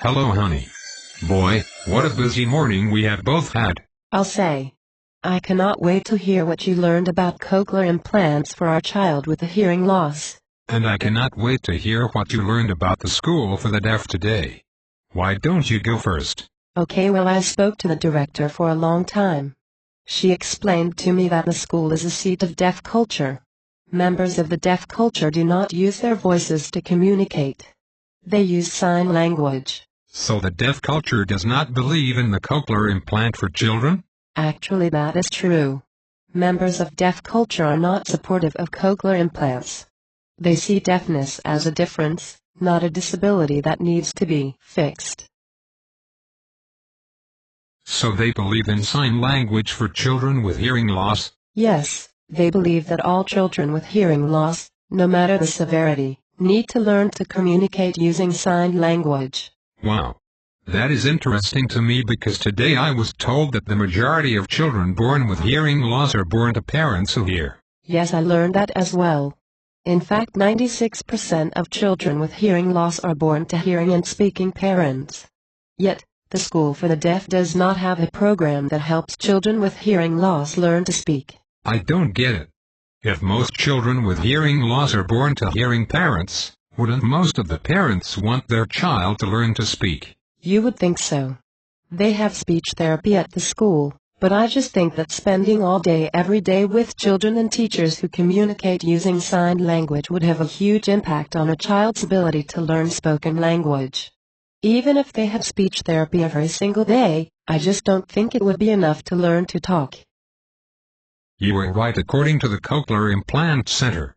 Hello, honey. Boy, what a busy morning we have both had. I'll say. I cannot wait to hear what you learned about cochlear implants for our child with a hearing loss. And I cannot wait to hear what you learned about the school for the deaf today. Why don't you go first? Okay, well, I spoke to the director for a long time. She explained to me that the school is a seat of deaf culture. Members of the deaf culture do not use their voices to communicate. They use sign language. So the deaf culture does not believe in the cochlear implant for children? Actually, that is true. Members of deaf culture are not supportive of cochlear implants. They see deafness as a difference, not a disability that needs to be fixed. So they believe in sign language for children with hearing loss? Yes, they believe that all children with hearing loss, no matter the severity, need to learn to communicate using sign language. Wow. That is interesting to me because today I was told that the majority of children born with hearing loss are born to parents who hear. Yes, I learned that as well. In fact, 96% of children with hearing loss are born to hearing and speaking parents. Yet, the School for the Deaf does not have a program that helps children with hearing loss learn to speak. I don't get it. If most children with hearing loss are born to hearing parents, wouldn't most of the parents want their child to learn to speak? You would think so. They have speech therapy at the school, but I just think that spending all day every day with children and teachers who communicate using sign language would have a huge impact on a child's ability to learn spoken language. Even if they had speech therapy every single day, I just don't think it would be enough to learn to talk. You were right according to the Cochlear Implant Center.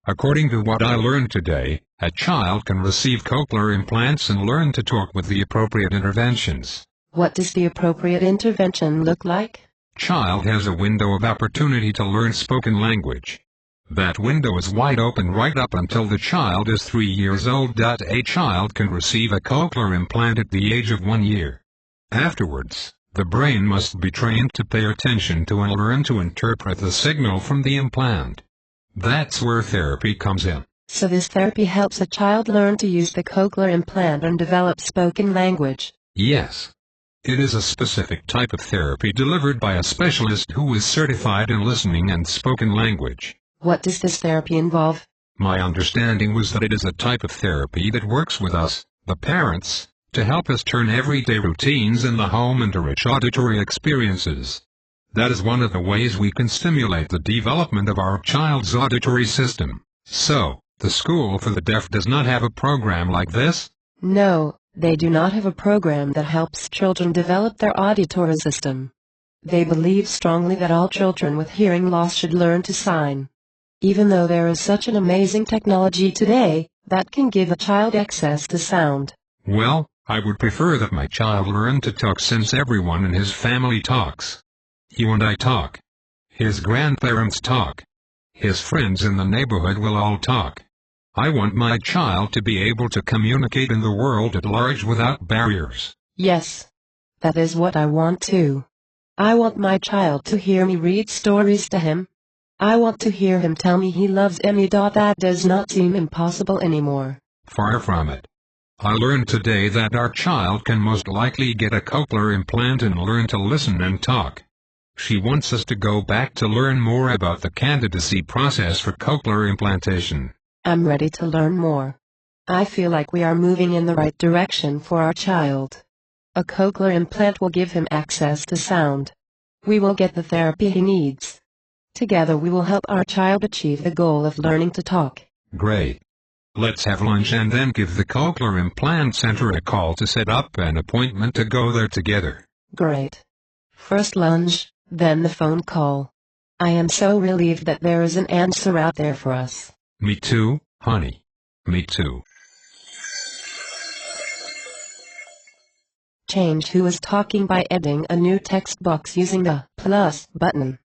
According to what I learned today, a child can receive cochlear implants and learn to talk with the appropriate interventions. What does the appropriate intervention look like? Child has a window of opportunity to learn spoken language. That window is wide open right up until the child is 3 years old. A child can receive a cochlear implant at the age of 1 year. Afterwards, the brain must be trained to pay attention to and learn to interpret the signal from the implant. That's where therapy comes in. So this therapy helps a child learn to use the cochlear implant and develop spoken language. Yes. It is a specific type of therapy delivered by a specialist who is certified in listening and spoken language. What does this therapy involve? My understanding was that it is a type of therapy that works with us, the parents, to help us turn everyday routines in the home into rich auditory experiences. That is one of the ways we can stimulate the development of our child's auditory system. So, the School for the Deaf does not have a program like this? No, they do not have a program that helps children develop their auditory system. They believe strongly that all children with hearing loss should learn to sign. Even though there is such an amazing technology today, that can give a child access to sound. Well, I would prefer that my child learn to talk since everyone in his family talks. You and I talk. His grandparents talk. His friends in the neighborhood will all talk. I want my child to be able to communicate in the world at large without barriers. Yes. That is what I want too. I want my child to hear me read stories to him. I want to hear him tell me he loves me. That does not seem impossible anymore. Far from it. I learned today that our child can most likely get a cochlear implant and learn to listen and talk. She wants us to go back to learn more about the candidacy process for cochlear implantation. I'm ready to learn more. I feel like we are moving in the right direction for our child. A cochlear implant will give him access to sound. We will get the therapy he needs. Together we will help our child achieve the goal of learning to talk. Great. Let's have lunch and then give the Cochlear Implant Center a call to set up an appointment to go there together. Great. First lunch, then the phone call. I am so relieved that there is an answer out there for us. Me too, honey. Me too. Change who is talking by adding a new text box using the plus button.